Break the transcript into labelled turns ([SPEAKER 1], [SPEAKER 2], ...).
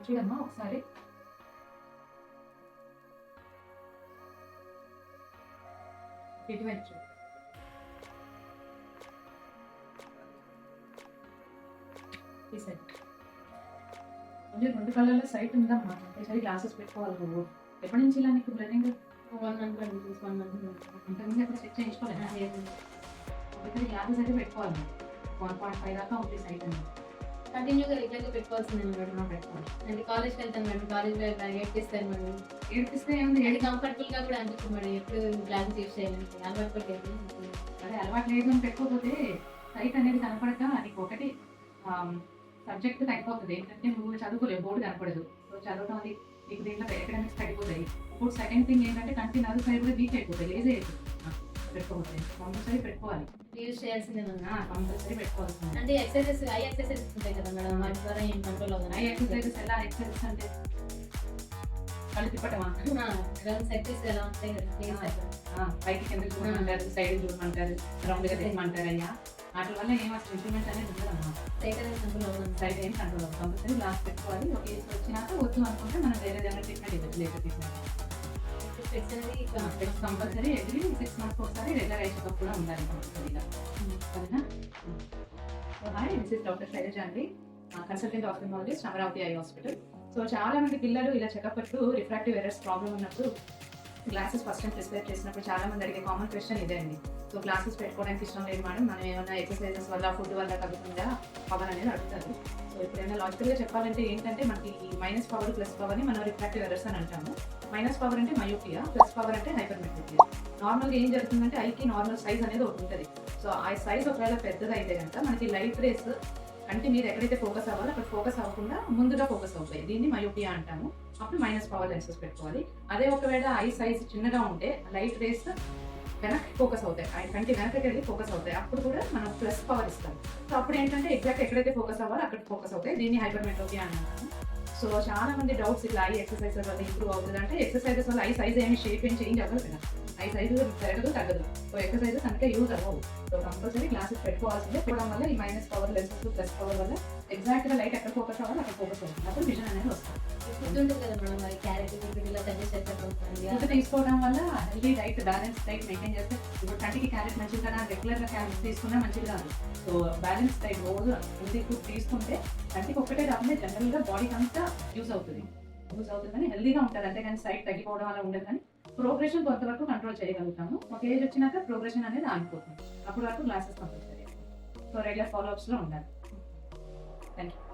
[SPEAKER 1] చూడమ్మా ఒకసారి. ఇటువైపు చూడు. ఈ సైడ్ అంటే 2 కళ్ళల్లో సైట్ ఉందమ్మా. కంపల్సరీ గ్లాసెస్ పెట్టుకోవాలి నువ్వు. ఎప్పటి నుంచి ఇలా నీకు బ్లడింగ్?
[SPEAKER 2] 1 మంత్ అండి, 1 మంత్.
[SPEAKER 1] ఇంతకుముందు ఎప్పుడు చెక్ చేయించుకోలేదు. ఒకసారి గ్లాసెస్ అయితే పెట్టుకోవాలి. 1.5 దాకా ఉంటుంది సైట్ అనేది.
[SPEAKER 2] కంటిన్యూగా రెగ్యులర్గా పెట్టుకోవాల్సిందే మేడం.
[SPEAKER 1] పెట్టుకోవాలి.
[SPEAKER 2] అంటే కాలేజ్కి వెళ్తాను మేడం, కాలేజ్లో ఏడ్పిస్తాను మేడం.
[SPEAKER 1] ఏడిపిస్తే ఏముంది?
[SPEAKER 2] అది కంఫర్టబుల్గా కూడా అనిపిస్తుంది మేడం. ఎప్పుడు గ్లాసెస్ యూస్ చేయాలంటే అలవాటు పడలేదు.
[SPEAKER 1] అదే అలవాటు లేదు అని పెట్టుకోకపోతే సైట్ అనేది కనపడక నీకు ఒకటి సబ్జెక్ట్ తగ్గిపోతుంది. ఏంటంటే నువ్వు చదువుకోలేవు, బోర్డు కనపడదు. సో చదవడం అది నీకు దీంట్లో ఎకడమిక్స్ తగ్గిపోతాయి. ఇప్పుడు సెకండ్ థింగ్ ఏంటంటే కంటి నర్వ్ సైడ్ కూడా వీక్ అయిపోతాయి, లేజీ అయిపోతుంది. పెట్టుకోకపోతే కంపల్సరీ పెట్టుకోవాలి.
[SPEAKER 2] యూస్ చేయాల్సిందే మేడం.
[SPEAKER 1] కంపల్సరీ పెట్టుకోవాల్సింది.
[SPEAKER 2] అంటే ఎక్సర్సైజెస్, ఐ ఎక్సర్సైజెస్ ఉంటాయి కదా మేడం, వాటి ద్వారా ఏం కంట్రోల్
[SPEAKER 1] ఐ
[SPEAKER 2] అవుతుంది?
[SPEAKER 1] ఎక్సర్సైజెస్ ఎలా ఎక్సర్సైజెస్ అంటే కళ్ళు తిప్పటమా?
[SPEAKER 2] సర్కిల్స్ ఎలా ఉంటాయి కదా,
[SPEAKER 1] పైకి కిందకి చూడమంటారు, సైడ్ చూడమంటారు, రౌండ్గా తిప్పమంటారు. అయ్యా వాటి వల్ల ఏం అసలు ఇంప్రూవ్మెంట్ అనేది ఉండదు అన్నమాట.
[SPEAKER 2] సైట్ అనేది కంట్రోల్ అవుతుంది.
[SPEAKER 1] సైడ్ ఏం కంట్రోల్ అవుతుంది. కంపల్సరీ గ్లాస్ పెట్టుకోవాలి. ఒక ఏజ్ వచ్చినాక వద్దు అనుకుంటే మనం వేరే ఏదైనా ట్రీట్మెంట్ ఇవ్వచ్చు. లేక ట్రీట్మెంట్ కంపల్సరీ ఎవ్రీ 6 మంత్స్ ఒకసారి రెగ్యులర్ ఐ చెకప్ కూడా ఉండాలి కంపల్సరీగా. సరేనా? Hi, this is doctor Shailaja అండి, consultant ophthalmologist, Amaravati eye hospital. So చాలా మంది పిల్లలు ఇలా చెకప్ అప్పుడు రిఫ్రాక్టివ్ ఎర్రర్స్ ప్రాబ్లం ఉన్నప్పుడు గ్లాసెస్ ఫస్ట్ టైం ప్రిస్క్రైబ్ చేసినప్పుడు చాలా మంది అడిగే కామన్ క్వశ్చన్ ఇదే అండి. సో గ్లాసెస్ పెట్టుకోవడానికి ఇష్టం లేదు మేడం, మనం ఏమైనా ఎక్సర్సైజెస్ వల్ల, ఫుడ్ వల్ల తగ్గుతుందా పవర్ అనేది అడుగుతారు. సో ఇప్పుడైనా లాజికల్గా చెప్పాలంటే ఏంటంటే మనకి మైనస్ పవర్ ప్లస్ పవర్ని మనం రిఫ్రాక్టివ్ ఎర్రర్స్ అని అంటాము. మైనస్ పవర్ అంటే మయోపియా, ప్లస్ పవర్ అంటే హైపర్మెట్రోపియా. నార్మల్గా ఏం జరుగుతుందంటే ఐకి నార్మల్ సైజ్ అనేది ఒకటి ఉంటుంది. సో ఆ సైజ్ ఒకవేళ పెద్దగా అయితే కనుక మనకి లైట్ రేస్ అంటే మీరు ఎక్కడైతే ఫోకస్ అవ్వాలో అక్కడ ఫోకస్ అవ్వకుండా ముందుగా ఫోకస్ అవుతాయి. దీన్ని మయోపియా అంటాము. అప్పుడు మైనస్ పవర్ లెన్సెస్ పెట్టుకోవాలి. అదే ఒకవేళ ఐ సైజ్ చిన్నగా ఉంటే లైట్ రేస్ వెనక్కి ఫోకస్ అవుతాయి, కంటి వెనక్కి వెళ్ళి ఫోకస్ అవుతాయి. అప్పుడు కూడా మనం ప్లస్ పవర్ ఇస్తాం. సో అప్పుడు ఏంటంటే ఎగ్జాక్ట్ ఎక్కడైతే ఫోకస్ అవ్వాలో అక్కడ ఫోకస్ అవుతాయి. దీన్ని హైపర్మెట్రోపియా అంటాము. సో చాలా మంది డౌట్స్ ఇట్లా ఐ ఎక్సర్సైజెస్ వల్ల ఇంప్రూవ్ అవుతుంది అంటే, ఎక్సర్సైజెస్ వల్ల ఐ సైజ్ ఏమి షేప్ ఏం చేంజ్ అవ్వదు కదా, ఐ సైజు పెరగదు తగ్గదు. సో ఎక్సర్సైజెస్ అందుకే యూజ్ అవ్వవు. సో కంపల్సరీ గ్లాసెస్ పెట్టుకోవాల్సిందే. పెట్టుకోవడం వల్ల ఈ minus power lenses plus power వల్ల ఎగ్జాక్ట్గా లైట్ ఎక్కడ ఫోకస్ అవ్వాలి అక్కడ ఫోకస్ అవుతుంది. అప్పుడు విజన్ అనేది వస్తుంది.
[SPEAKER 2] ఫుడ్ ఉంటుంది కదా మేడం, మరి క్యారెట్ ఇలా సజెస్ట్ చేస్తారు.
[SPEAKER 1] ఫుడ్ తీసుకోవడం వల్ల healthy diet, balance diet maintain చేస్తే ఇప్పుడు కంటికి క్యారెట్ మంచిది కదా, రెగ్యులర్గా క్యారెట్ తీసుకున్నా మంచిది కాదు. సో బ్యాలెన్స్ డైట్ రోజు హెల్తీ ఫుడ్ తీసుకుంటే కంటికి ఒక్కటే కాకుండా జనరల్గా బాడీకి అంతా యూజ్ అవుతుంది కానీ హెల్తీగా ఉంటుంది. అంతేగాని సైట్ తగ్గిపోవడం అలా ఉండదు. కానీ ప్రోగ్రెషన్ కొంతవరకు కంట్రోల్ చేయగలుగుతాము. ఒక ఏజ్ వచ్చినాక ప్రోగ్రెషన్ అనేది ఆగిపోతుంది. అప్పుడు వరకు గ్లాసెస్ కంపల్సరీ. సో రెగ్యులర్ ఫాలోఅప్స్లో ఉండాలి. Thank you.